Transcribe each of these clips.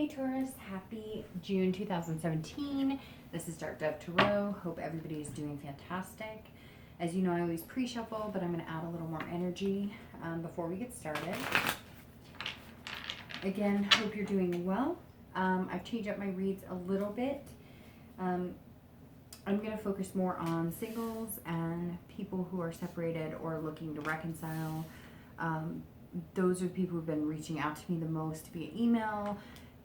Taurus, happy June 2017. This is Dark Dove Tarot. Hope everybody is doing fantastic. As you know, I always pre-shuffle, but I'm going to add a little more energy before we get started. Again, hope you're doing well. I've changed up my reads a little bit. I'm going to focus more on singles and people who are separated or looking to reconcile. Those are the people who've been reaching out to me the most via email,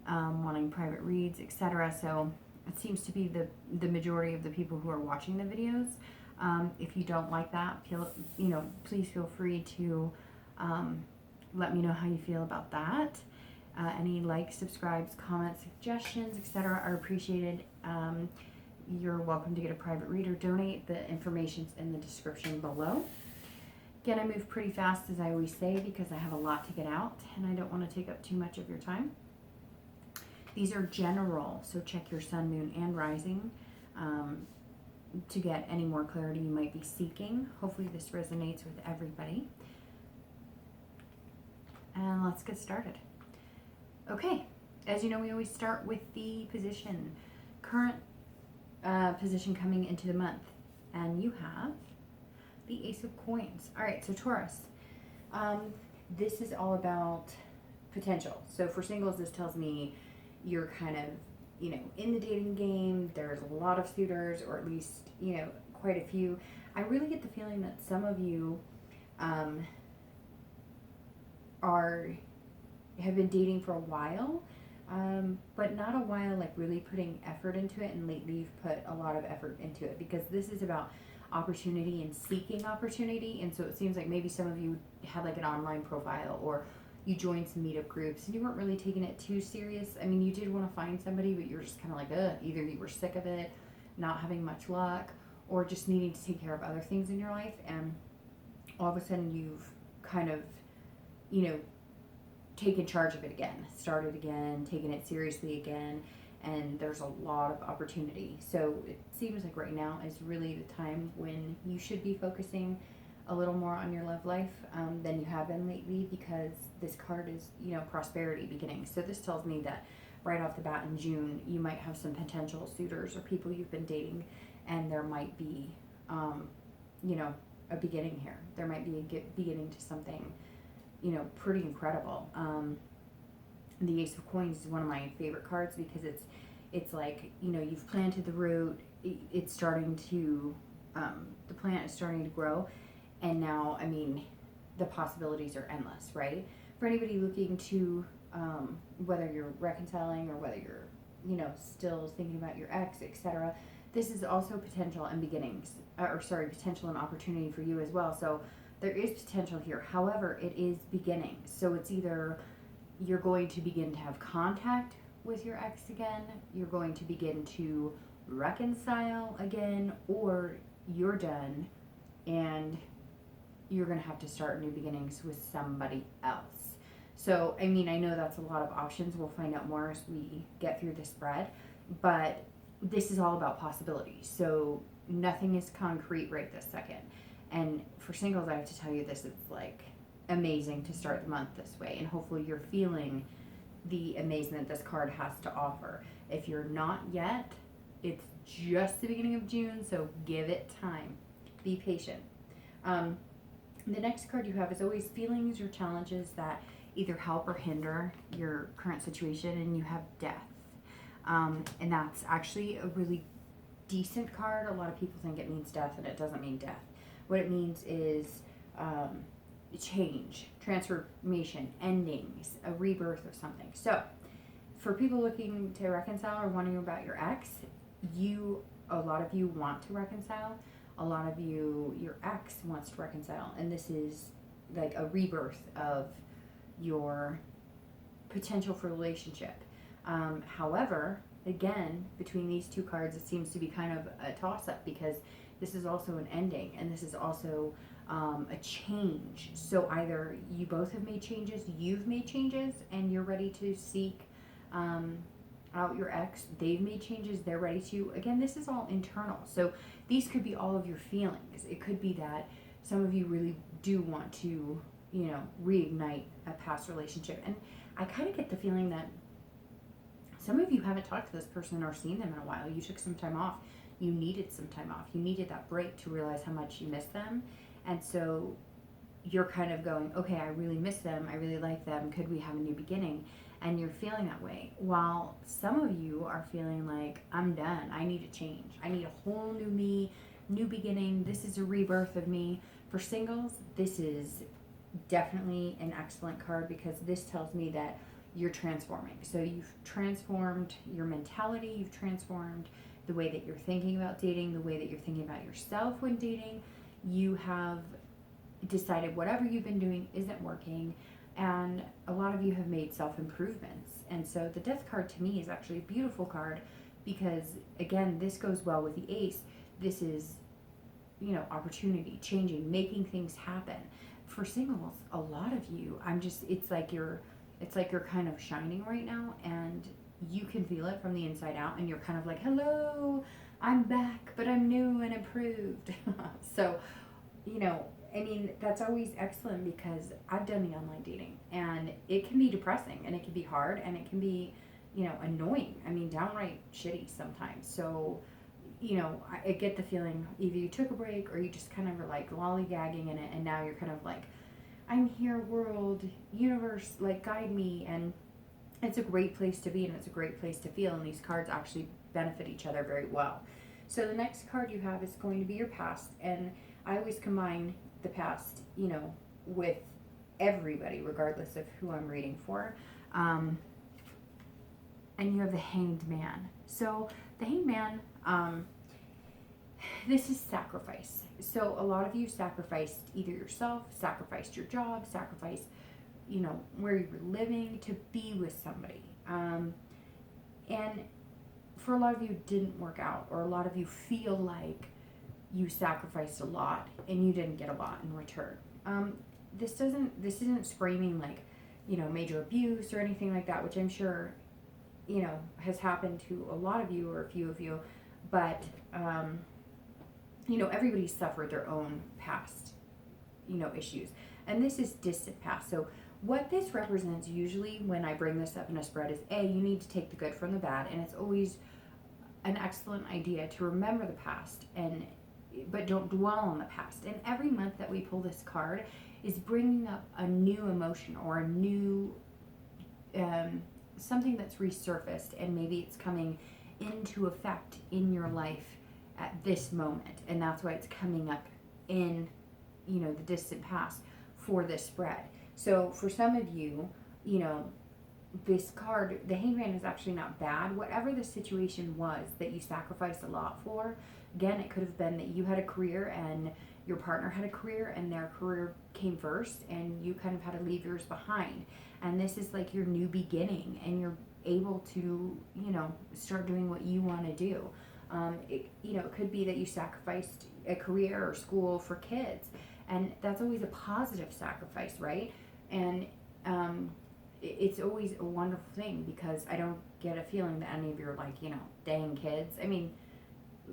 wanting private reads, etc. So it seems to be the majority of the people who are watching the videos. If you don't like that, please feel free to let me know how you feel about that. Any likes, subscribes, comments, suggestions, etc. are appreciated. You're welcome to get a private read or donate. The information's in the description below. Again, I move pretty fast, as I always say, because I have a lot to get out and I don't want to take up too much of your time. These are general, so check your sun, moon, and rising to get any more clarity you might be seeking. Hopefully this resonates with everybody. And let's get started. Okay, as you know, we always start with the position, current position coming into the month. And you have the Ace of Coins. All right, so Taurus, this is all about potential. So for singles, this tells me you're kind of, in the dating game. There's a lot of suitors, or at least, quite a few. I really get the feeling that some of you have been dating for a while, but not a while like really putting effort into it, and lately you've put a lot of effort into it, because this is about opportunity and seeking opportunity. And so it seems like maybe some of you had like an online profile, or you joined some meetup groups and you weren't really taking it too serious. I mean, you did want to find somebody, but you're just kind of like, either you were sick of it, not having much luck, or just needing to take care of other things in your life. And all of a sudden you've kind of, taken charge of it again, started again, taken it seriously again. And there's a lot of opportunity. So it seems like right now is really the time when you should be focusing a little more on your love life than you have been lately, because this card is, prosperity beginning. So this tells me that right off the bat in June, you might have some potential suitors or people you've been dating, and there might be, a beginning here. There might be a beginning to something, pretty incredible. The Ace of Coins is one of my favorite cards, because it's like, you've planted the root, it's starting to, the plant is starting to grow, and now, the possibilities are endless, right? For anybody looking to, whether you're reconciling or whether you're, still thinking about your ex, etc., this is also potential and beginnings, potential and opportunity for you as well. So there is potential here. However, it is beginning. So it's either you're going to begin to have contact with your ex again, you're going to begin to reconcile again, or you're done and you're going to have to start new beginnings with somebody else. So, I know that's a lot of options. We'll find out more as we get through the spread, but this is all about possibilities. So nothing is concrete right this second. And for singles, I have to tell you, this is like amazing to start the month this way, and hopefully you're feeling the amazement this card has to offer. If you're not yet, it's just the beginning of June, so give it time. Be patient. The next card you have is always feelings or challenges that either help or hinder your current situation, and you have death. And that's actually a really decent card. A lot of people think it means death, and it doesn't mean death. What it means is change, transformation, endings, a rebirth of something. So for people looking to reconcile or wondering about your ex, a lot of you want to reconcile. A lot of you, your ex wants to reconcile. And this is like a rebirth of your potential for relationship. However, again, between these two cards, it seems to be kind of a toss-up, because this is also an ending, and this is also a change. So either you both have made changes, you've made changes, and you're ready to seek out your ex. They've made changes, they're ready to. Again, this is all internal. So these could be all of your feelings. It could be that some of you really do want to, reignite a past relationship. And I kind of get the feeling that Some of you haven't talked to this person or seen them in a while. You took some time off. You needed some time off. You needed that break to realize how much you miss them. And so you're kind of going, okay, I really miss them. I really like them. Could we have a new beginning? And you're feeling that way. While some of you are feeling like, I'm done. I need a change. I need a whole new me, new beginning. This is a rebirth of me. For singles, this is definitely an excellent card because this tells me that you're transforming. So you've transformed your mentality. You've transformed the way that you're thinking about dating, the way that you're thinking about yourself when dating. You have decided whatever you've been doing isn't working, and a lot of you have made self-improvements. And so the Death card to me is actually a beautiful card because, again, this goes well with the Ace. This is, opportunity, changing, making things happen. For singles, a lot of you, it's like you're kind of shining right now, and you can feel it from the inside out, and you're kind of like, hello, I'm back, but I'm new and improved. So, that's always excellent because I've done the online dating, and it can be depressing, and it can be hard, and it can be, annoying. Downright shitty sometimes. So, I get the feeling either you took a break or you just kind of were like lollygagging in it, and now you're kind of like, I'm here, world, universe, like guide me. And it's a great place to be, and it's a great place to feel, and these cards actually benefit each other very well. So the next card you have is going to be your past, and I always combine the past, with everybody, regardless of who I'm reading for. And you have the Hanged Man. So the Hanged Man, this is sacrifice. So a lot of you sacrificed either yourself, sacrificed your job, sacrificed, where you were living to be with somebody. And for a lot of you, it didn't work out, or a lot of you feel like you sacrificed a lot and you didn't get a lot in return. This isn't screaming like, major abuse or anything like that, which I'm sure, has happened to a lot of you or a few of you, but, everybody's suffered their own past, issues. And this is distant past. So what this represents usually when I bring this up in a spread is you need to take the good from the bad, and it's always an excellent idea to remember the past but don't dwell on the past. And every month that we pull this card is bringing up a new emotion or a new something that's resurfaced, and maybe it's coming into effect in your life at this moment, and that's why it's coming up in the distant past for this spread. So for some of you, this card, the Hangman, is actually not bad. Whatever the situation was that you sacrificed a lot for, again, it could have been that you had a career and your partner had a career and their career came first, and you kind of had to leave yours behind. And this is like your new beginning, and you're able to, start doing what you want to do. It could be that you sacrificed a career or school for kids, and that's always a positive sacrifice, right? And it's always a wonderful thing, because I don't get a feeling that any of you are like, dang kids.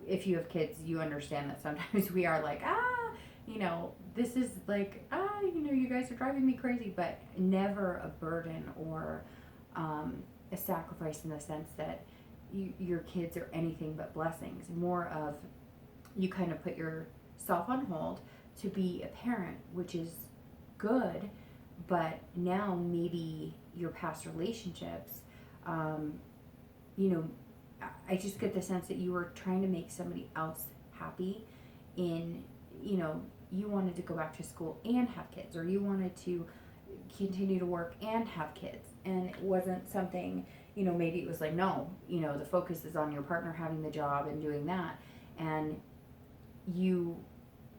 If you have kids, you understand that sometimes we are like, this is like, you guys are driving me crazy, but never a burden or a sacrifice in the sense that your kids are anything but blessings. More of, you kind of put yourself on hold to be a parent, which is good, but now maybe your past relationships, I just get the sense that you were trying to make somebody else happy in, you wanted to go back to school and have kids, or you wanted to continue to work and have kids, and it wasn't something, maybe it was like, no, the focus is on your partner having the job and doing that, and you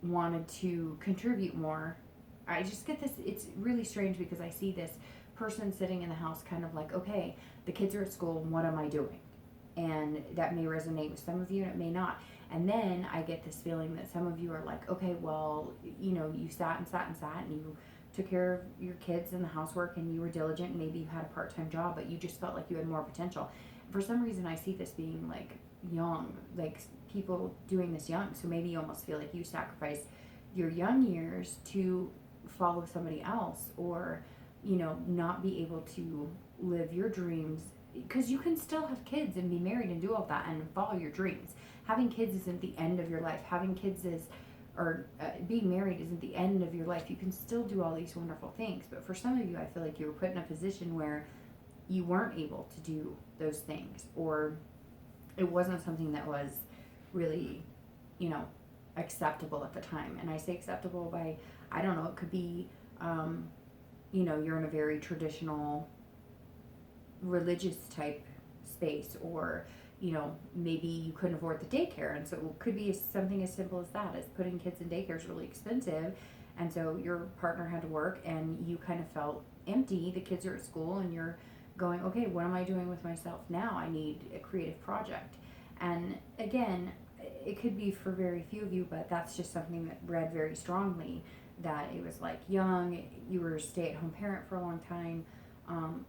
wanted to contribute more. I just get this, it's really strange, because I see this person sitting in the house kind of like, okay, the kids are at school, what am I doing? And that may resonate with some of you, and it may not. And then I get this feeling that some of you are like, okay, well, you sat and sat and sat, and you took care of your kids and the housework, and you were diligent, and maybe you had a part-time job, but you just felt like you had more potential. For some reason, I see this being like young, like people doing this young. So maybe you almost feel like you sacrificed your young years to follow somebody else, or, not be able to live your dreams because you can still have kids and be married and do all that and follow your dreams. Having kids isn't the end of your life. Having kids is, or being married isn't the end of your life. You can still do all these wonderful things. But for some of you, I feel like you were put in a position where you weren't able to do those things, or it wasn't something that was really, acceptable at the time. And I say acceptable by, I don't know, it could be, you're in a very traditional religious type space, or maybe you couldn't afford the daycare, and so it could be something as simple as that, as putting kids in daycare is really expensive, and so your partner had to work and you kind of felt empty. The kids are at school and you're going, okay, what am I doing with myself now? I need a creative project. And again, it could be for very few of you, but that's just something that read very strongly, that it was like young, you were a stay-at-home parent for a long time.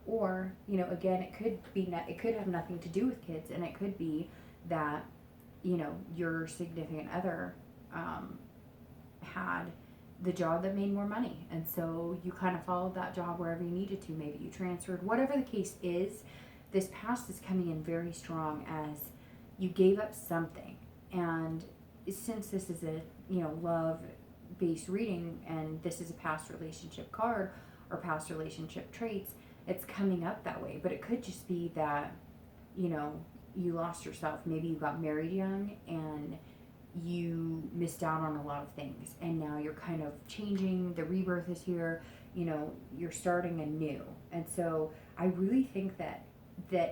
Or, again, it could be, it could have nothing to do with kids, and it could be that, your significant other, had the job that made more money. And so you kind of followed that job wherever you needed to. Maybe you transferred, whatever the case is. This past is coming in very strong as you gave up something. And since this is a, love-based reading, and this is a past relationship card or past relationship traits, it's coming up that way. But it could just be that, you lost yourself. Maybe you got married young and you missed out on a lot of things, and now you're kind of changing. The rebirth is here. You're starting anew. And so I really think that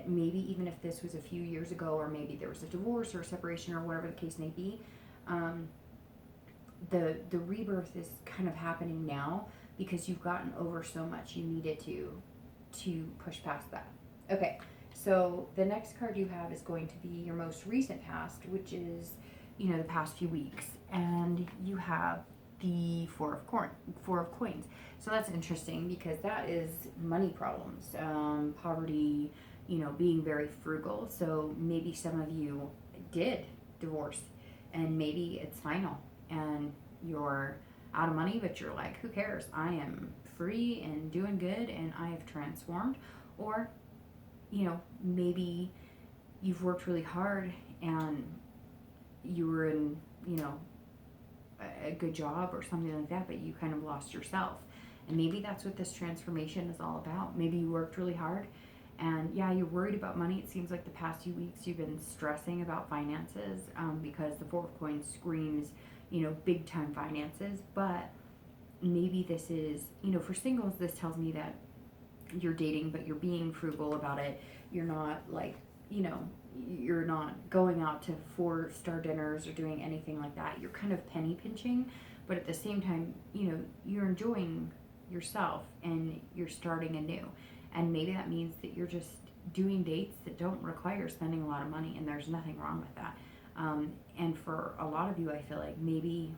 maybe even if this was a few years ago, or maybe there was a divorce or a separation or whatever the case may be, the rebirth is kind of happening now because you've gotten over so much. You needed to push past that. Okay, so the next card you have is going to be your most recent past, which is, the past few weeks. And you have the Four of Coins. So that's interesting because that is money problems, poverty, being very frugal. So maybe some of you did divorce, and maybe it's final and you're out of money, but you're like, who cares? I am free and doing good, and I have transformed. Or, maybe you've worked really hard and you were in, a good job or something like that, but you kind of lost yourself. And maybe that's what this transformation is all about. Maybe you worked really hard and you're worried about money. It seems like the past few weeks you've been stressing about finances, because the Four of Coins screams, big time finances. But maybe this is, for singles, this tells me that you're dating, but you're being frugal about it. You're not like, you're not going out to 4-star dinners or doing anything like that. You're kind of penny pinching, but at the same time, you're enjoying yourself and you're starting anew. And maybe that means that you're just doing dates that don't require spending a lot of money, and there's nothing wrong with that. And for a lot of you, I feel like maybe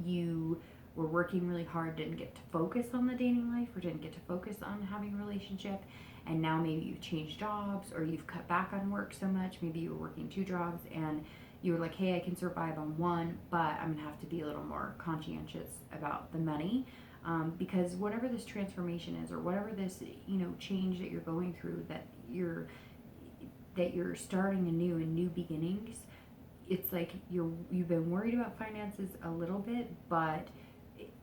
you were working really hard, didn't get to focus on the dating life, or didn't get to focus on having a relationship, and now maybe you've changed jobs, or you've cut back on work so much. Maybe you were working 2 jobs and you were like, hey, I can survive on one, but I'm gonna have to be a little more conscientious about the money, because whatever this transformation is, or whatever this change that you're going through, that you're starting anew and new beginnings, it's like you've been worried about finances a little bit, but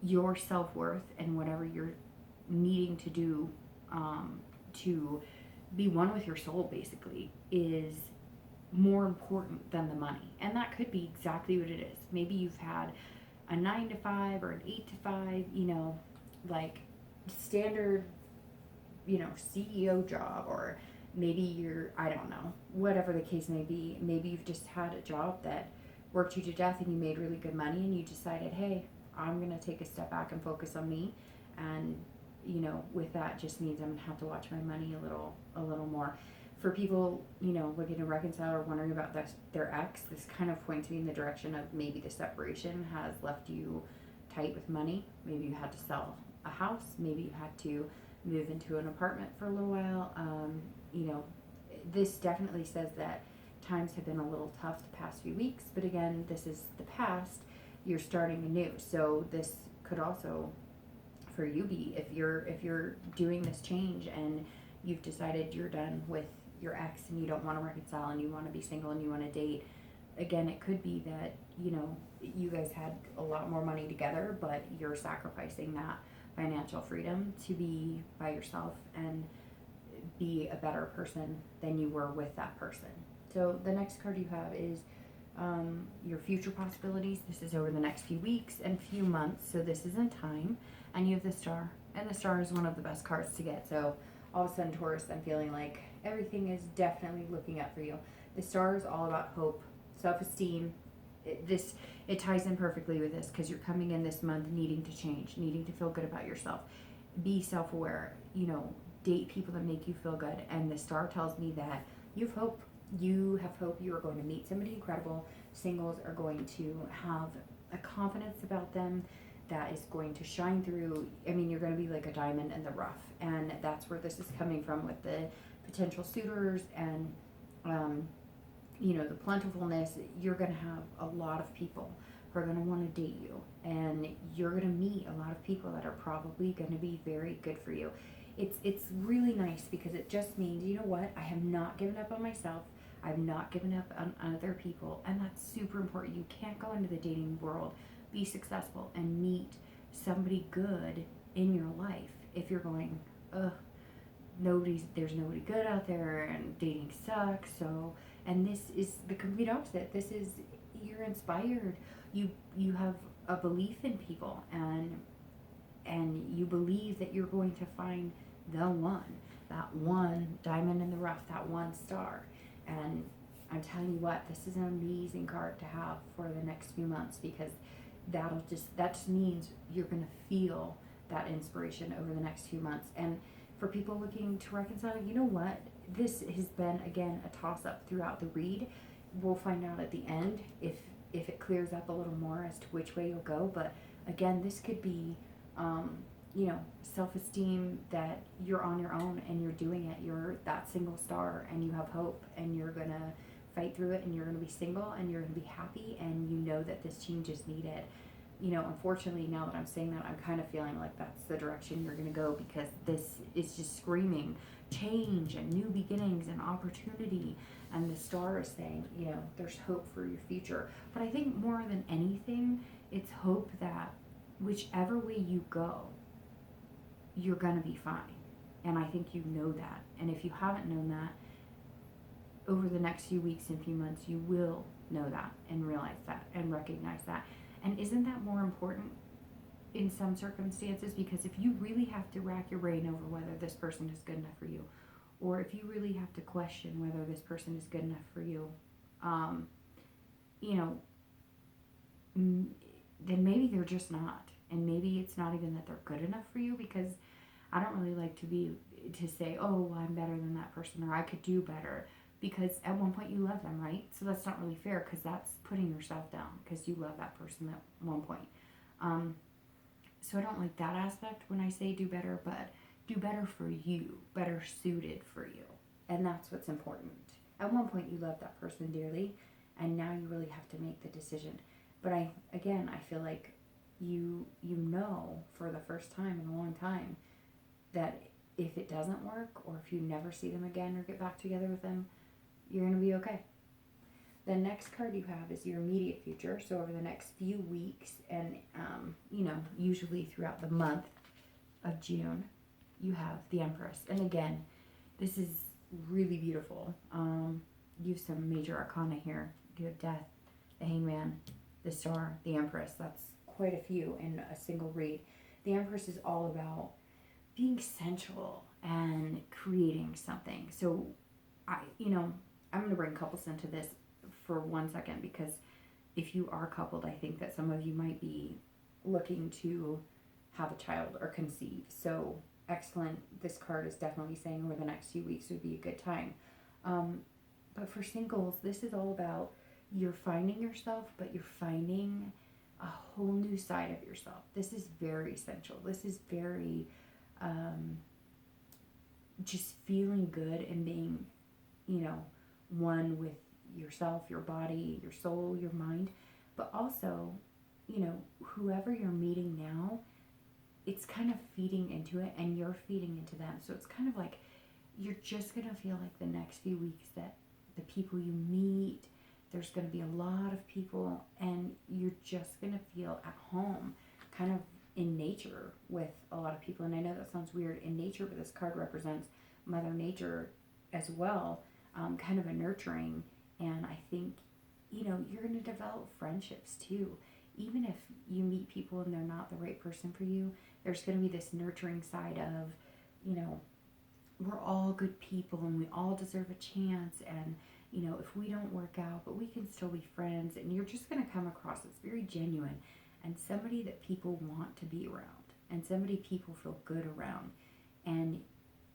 your self-worth and whatever you're needing to do to be one with your soul, basically, is more important than the money. And that could be exactly what it is. Maybe you've had a 9 to 5 or an 8 to 5, like standard, CEO job, or maybe you're, I don't know, whatever the case may be. Maybe you've just had a job that worked you to death and you made really good money, and you decided, hey, I'm going to take a step back and focus on me. And, with that just means I'm going to have to watch my money a little more. For people, looking to reconcile or wondering about their ex, this kind of points me in the direction of maybe the separation has left you tight with money. Maybe you had to sell a house. Maybe you had to move into an apartment for a little while. This definitely says that times have been a little tough the past few weeks. But again, this is the past. You're starting anew. So this could also, for you, be if you're doing this change and you've decided you're done with your ex and you don't want to reconcile and you want to be single and you want to date. Again, it could be that, you guys had a lot more money together, but you're sacrificing that financial freedom to be by yourself and be a better person than you were with that person. So the next card you have is your future possibilities. This is over the next few weeks and few months, so this is in time. And you have the Star, and the Star is one of the best cards to get. So all of a sudden, Taurus, I'm feeling like everything is definitely looking up for you. The Star is all about hope, self-esteem. It ties in perfectly with this because you're coming in this month needing to change, needing to feel good about yourself, be self-aware, date people that make you feel good. And the Star tells me that you have hope. You have hope. You are going to meet somebody incredible. Singles are going to have a confidence about them that is going to shine through. I mean, you're going to be like a diamond in the rough, and that's where this is coming from with the potential suitors and the plentifulness. You're going to have a lot of people who are going to want to date you, and you're going to meet a lot of people that are probably going to be very good for you. It's really nice because it just means, you know what, I have not given up on myself. I've not given up on other people, and that's super important. You can't go into the dating world, be successful, and meet somebody good in your life if you're going, there's nobody good out there, and dating sucks. So, and this is the complete opposite. This is, you're inspired. You have a belief in people, and you believe that you're going to find the one, that one diamond in the rough, that one star. And I'm telling you what, this is an amazing card to have for the next few months, because that just means you're going to feel that inspiration over the next few months. And for people looking to reconcile, you know what, this has been, again, a toss-up throughout the read. We'll find out at the end if it clears up a little more as to which way you'll go. But again, this could be self-esteem, that you're on your own and you're doing it. You're that single star and you have hope, and you're going to fight through it, and you're going to be single and you're going to be happy, and you know that this change is needed. Unfortunately, now that I'm saying that, I'm kind of feeling like that's the direction you're going to go, because this is just screaming change and new beginnings and opportunity. And the Star is saying, there's hope for your future. But I think more than anything, it's hope that whichever way you go, you're going to be fine. And I think you know that. And if you haven't known that, over the next few weeks and few months, you will know that and realize that and recognize that. And isn't that more important in some circumstances? Because if you really have to rack your brain over whether this person is good enough for you, or if you really have to question whether this person is good enough for you, then maybe they're just not. And maybe it's not even that they're good enough for you, because I don't really like to say, oh, well, I'm better than that person, or I could do better, because at one point you love them, right? So that's not really fair, because that's putting yourself down, because you love that person at one point. So I don't like that aspect when I say do better, but do better for you, better suited for you. And that's what's important. At one point you loved that person dearly, and now you really have to make the decision. But I feel like you know for the first time in a long time that if it doesn't work, or if you never see them again or get back together with them, you're going to be okay. The next card you have is your immediate future. So over the next few weeks and, usually throughout the month of June, you have the Empress. And again, this is really beautiful. You have some major arcana here. You have Death, the Hangman, the Star, the Empress. That's quite a few in a single read. The Empress is all about being sensual and creating something. So I'm going to bring couples into this for 1 second, because if you are coupled, I think that some of you might be looking to have a child or conceive. So excellent. This card is definitely saying over the next few weeks would be a good time. But for singles, this is all about you're finding yourself, but you're finding a whole new side of yourself. This is very sensual. This is very just feeling good and being, one with yourself, your body, your soul, your mind. But also, whoever you're meeting now, it's kind of feeding into it, and you're feeding into them. So it's kind of like you're just going to feel like the next few weeks that the people you meet, there's going to be a lot of people, and you're just going to feel at home, kind of in nature with a lot of people. And I know that sounds weird, in nature, but this card represents Mother Nature as well, kind of a nurturing. And I think, you're going to develop friendships too. Even if you meet people and they're not the right person for you, there's going to be this nurturing side of, we're all good people and we all deserve a chance. And, if we don't work out, but we can still be friends. And you're just going to come across as very genuine and somebody that people want to be around and somebody people feel good around. And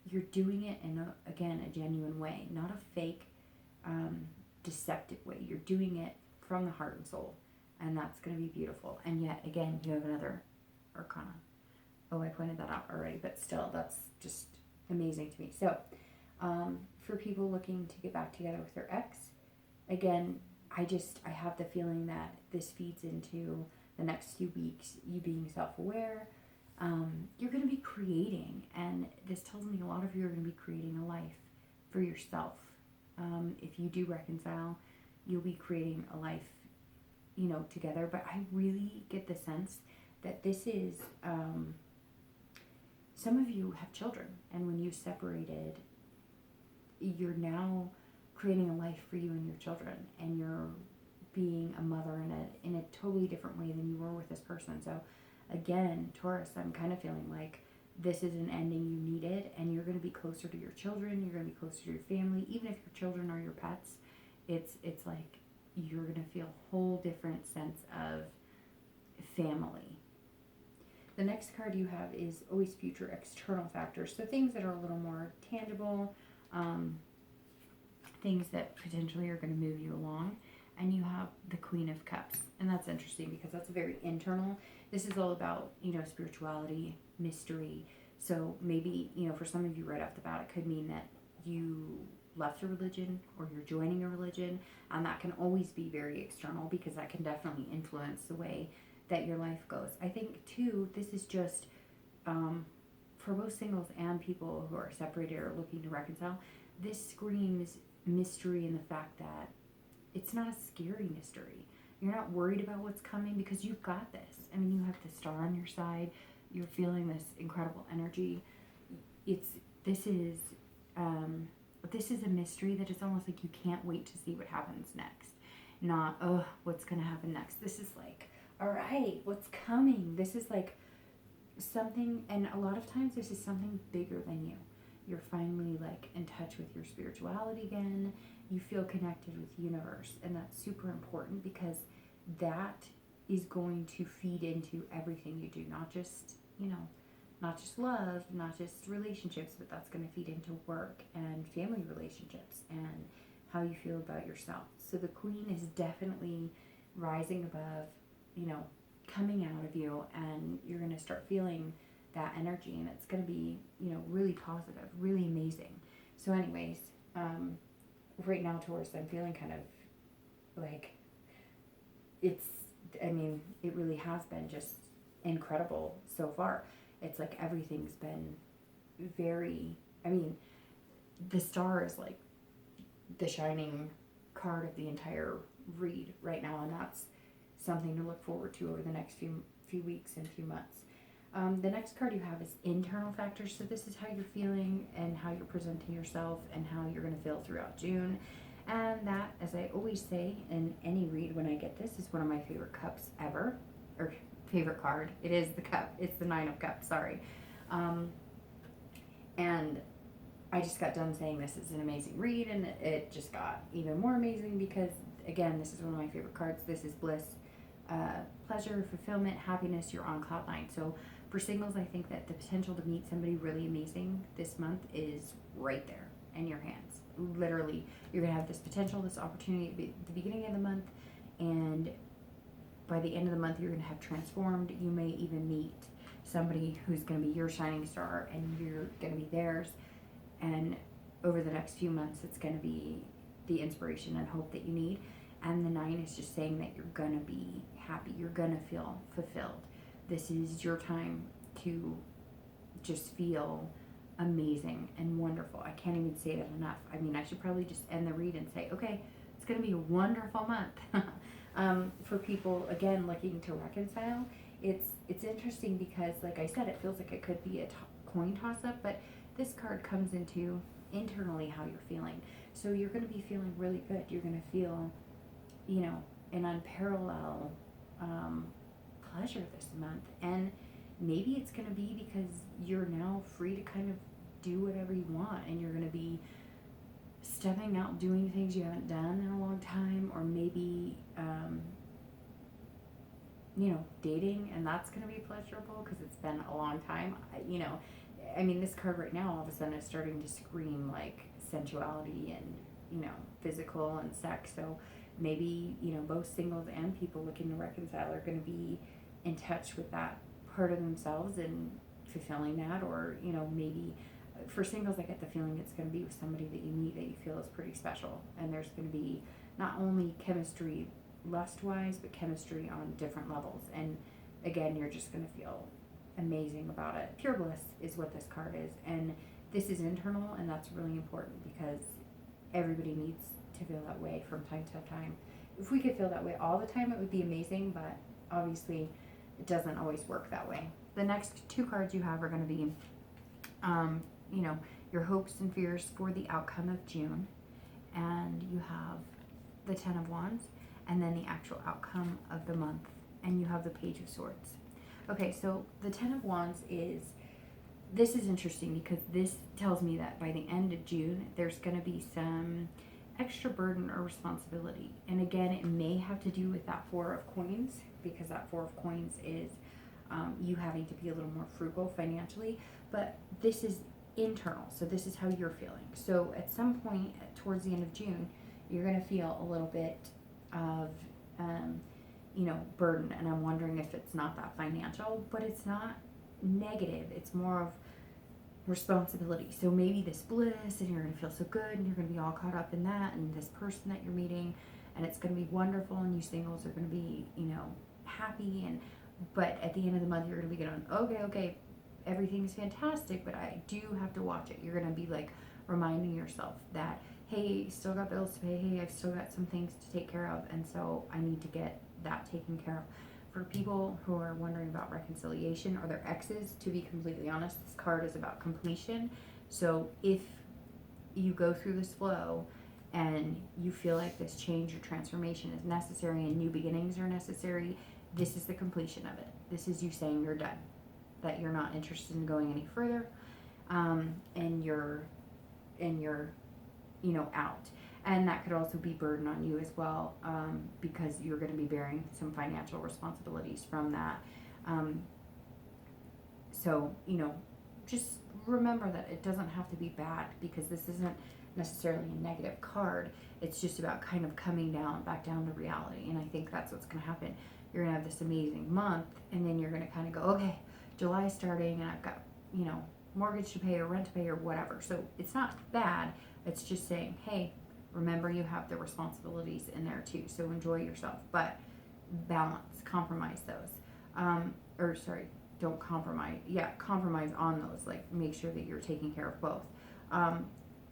you're doing it in, again, a genuine way, not a fake, deceptive way. You're doing it from the heart and soul. And that's going to be beautiful. And yet, again, you have another arcana. Oh, I pointed that out already, but still, that's just amazing to me. So, for people looking to get back together with their ex, again, I have the feeling that this feeds into the next few weeks, you being self-aware. You're going to be creating, and this tells me a lot of you are going to be creating a life for yourself. If you do reconcile, you'll be creating a life, together. But I really get the sense that this is, some of you have children, and when you separated, you're now creating a life for you and your children, and you're being a mother in a totally different way than you were with this person. So again, Taurus, I'm kind of feeling like this is an ending you needed, and you're going to be closer to your children, you're going to be closer to your family. Even if your children are your pets, it's like you're going to feel a whole different sense of family. The next card you have is always future external factors. So things that are a little more tangible, things that potentially are going to move you along. And you have the Queen of Cups. And that's interesting because that's very internal. This is all about, spirituality, mystery. So maybe, for some of you right off the bat, it could mean that you left a religion or you're joining a religion. And that can always be very external because that can definitely influence the way that your life goes. I think, too, this is just, for both singles and people who are separated or looking to reconcile, this screams mystery in the fact that it's not a scary mystery. You're not worried about what's coming because you've got this. I mean, you have the star on your side. You're feeling this incredible energy. This is a mystery that is almost like you can't wait to see what happens next. Not, oh, what's going to happen next? This is like, all right, what's coming? This is like something, and a lot of times this is something bigger than you. You're finally like in touch with your spirituality again. You feel connected with the universe, and that's super important because that is going to feed into everything you do, not just love, not just relationships, but that's going to feed into work and family relationships and how you feel about yourself. So the Queen is definitely rising above, coming out of you, and you're going to start feeling that energy, and it's going to be, really positive, really amazing. So anyways, right now, Taurus, I'm feeling kind of like it really has been just incredible so far. It's like everything's been very, the star is like the shining card of the entire read right now, and that's something to look forward to over the next few weeks and few months. The next card you have is internal factors. So this is how you're feeling and how you're presenting yourself and how you're going to feel throughout June. And that, as I always say in any read when I get this, is one of my favorite cups ever. Or favorite card. It is the cup. It's the 9 of Cups, sorry. And I just got done saying this is an amazing read, and it just got even more amazing because, again, this is one of my favorite cards. This is bliss, pleasure, fulfillment, happiness. You're on cloud 9. So for singles, I think that the potential to meet somebody really amazing this month is right there in your hands. Literally, you're going to have this potential, this opportunity at the beginning of the month, and by the end of the month, you're going to have transformed. You may even meet somebody who's going to be your shining star, and you're going to be theirs. And over the next few months, it's going to be the inspiration and hope that you need. And the 9 is just saying that you're going to be happy. You're going to feel fulfilled. This is your time to just feel amazing and wonderful. I can't even say that enough. I mean, I should probably just end the read and say, okay, it's going to be a wonderful month. For people, again, looking to reconcile, it's interesting because, like I said, it feels like it could be a coin toss-up, but this card comes into internally how you're feeling. So you're going to be feeling really good. You're going to feel, an unparalleled pleasure this month. And maybe it's going to be because you're now free to kind of do whatever you want, and you're going to be stepping out doing things you haven't done in a long time, or maybe dating, and that's going to be pleasurable because it's been a long time. This card right now all of a sudden is starting to scream like sensuality and physical and sex. So maybe both singles and people looking to reconcile are going to be in touch with that part of themselves and fulfilling that. Or maybe for singles, I get the feeling it's going to be with somebody that you meet that you feel is pretty special, and there's going to be not only chemistry lust-wise, but chemistry on different levels. And again, you're just going to feel amazing about it. Pure bliss is what this card is, and this is internal, and that's really important because everybody needs to feel that way from time to time. If we could feel that way all the time, it would be amazing, but obviously it doesn't always work that way. The next two cards you have are going to be your hopes and fears for the outcome of June, and you have the Ten of Wands, and then the actual outcome of the month, and you have the Page of Swords. Okay, so the Ten of Wands this is interesting because this tells me that by the end of June, there's going to be some extra burden or responsibility. And again, it may have to do with that Four of Coins, because that Four of Coins is you having to be a little more frugal financially, but this is internal. So this is how you're feeling. So at some point towards the end of June, you're going to feel a little bit of, burden. And I'm wondering if it's not that financial, but it's not negative. It's more of responsibility. So maybe this bliss, and you're going to feel so good, and you're going to be all caught up in that, and this person that you're meeting, and it's going to be wonderful, and you singles are going to be, happy. But at the end of the month, you're going to be going, okay, everything's fantastic, but I do have to watch it. You're going to be like reminding yourself that, hey, still got bills to pay. Hey, I've still got some things to take care of. And so I need to get that taken care of. For people who are wondering about reconciliation or their exes, to be completely honest, this card is about completion. So if you go through this flow and you feel like this change or transformation is necessary and new beginnings are necessary, this is the completion of it. This is you saying you're done, that you're not interested in going any further, and you're out. And that could also be burden on you as well, because you're going to be bearing some financial responsibilities from that. So just remember that it doesn't have to be bad, because this isn't necessarily a negative card. It's just about kind of coming back down to reality. And I think that's what's going to happen. You're going to have this amazing month, and then you're going to kind of go, okay, July's starting, and I've got, mortgage to pay or rent to pay or whatever. So it's not bad. It's just saying, hey, remember you have the responsibilities in there too. So enjoy yourself, but balance, compromise those. Don't compromise. Yeah, compromise on those. Like, make sure that you're taking care of both.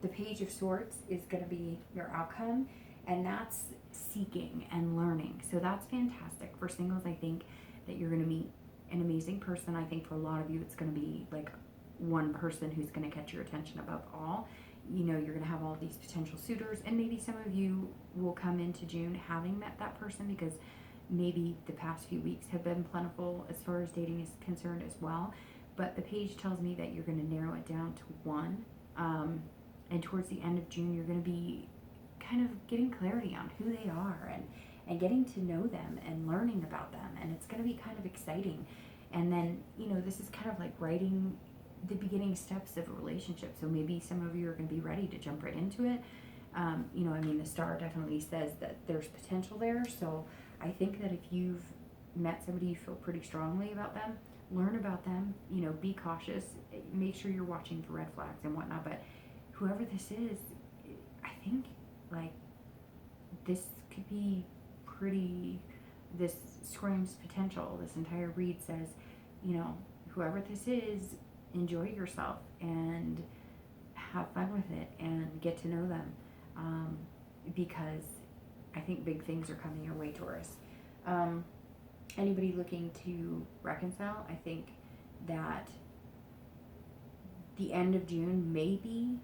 The Page of Swords is going to be your outcome, and that's seeking and learning. So that's fantastic. For singles, I think that you're going to meet an amazing person. I think for a lot of you, it's going to be like one person who's going to catch your attention above all. You're going to have all these potential suitors, and maybe some of you will come into June having met that person, because maybe the past few weeks have been plentiful as far as dating is concerned as well. But the page tells me that you're going to narrow it down to one, and towards the end of June, you're going to be kind of getting clarity on who they are, and getting to know them and learning about them, and it's going to be kind of exciting. And then this is kind of like writing the beginning steps of a relationship. So maybe some of you are going to be ready to jump right into it. The star definitely says that there's potential there. So I think that if you've met somebody you feel pretty strongly about them, learn about them, be cautious, make sure you're watching for red flags and whatnot. But whoever this is, I think like this could be this screams potential. This entire read says, whoever this is, enjoy yourself and have fun with it and get to know them, because I think big things are coming your way, Taurus. Anybody looking to reconcile, I think that the end of June may be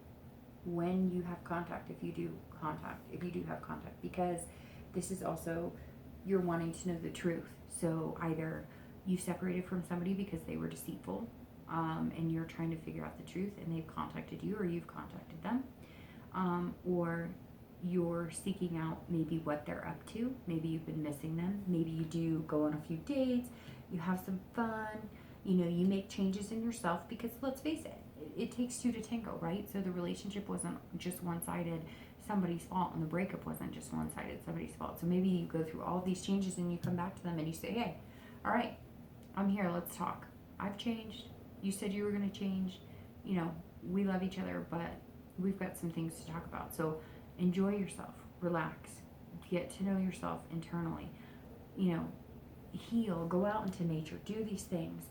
when you have contact, if you do have contact, because this is also you're wanting to know the truth. So either you separated from somebody because they were deceitful, and you're trying to figure out the truth, and they've contacted you, or you've contacted them, or you're seeking out maybe what they're up to. Maybe you've been missing them. Maybe you do go on a few dates, you have some fun, you make changes in yourself, because let's face it, it takes two to tango, right? So the relationship wasn't just one-sided, somebody's fault, and the breakup wasn't just one-sided, somebody's fault. So maybe you go through all of these changes and you come back to them and you say, hey, all right, I'm here, let's talk. I've changed. You said you were going to change. We love each other, but we've got some things to talk about. So enjoy yourself, relax, get to know yourself internally, heal, go out into nature, do these things,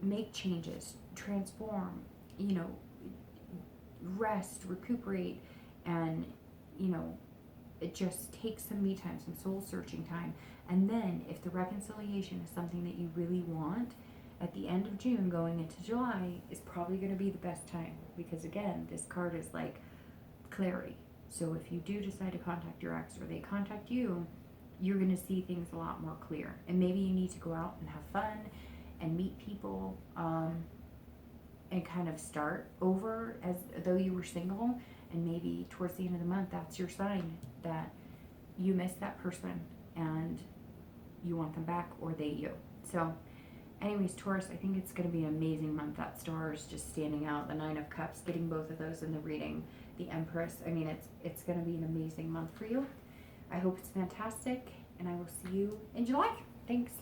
make changes, transform, rest, recuperate, and, it just takes some me time, some soul searching time. And then if the reconciliation is something that you really want, at the end of June going into July is probably going to be the best time, because again, this card is like clarity. So if you do decide to contact your ex, or they contact you, you're going to see things a lot more clear. And maybe you need to go out and have fun and meet people, and kind of start over as though you were single. And maybe towards the end of the month, that's your sign that you miss that person and you want them back, or they you. So anyways, Taurus, I think it's going to be an amazing month. That star is just standing out. The Nine of Cups, getting both of those in the reading. The Empress. I mean, it's going to be an amazing month for you. I hope it's fantastic, and I will see you in July. Thanks.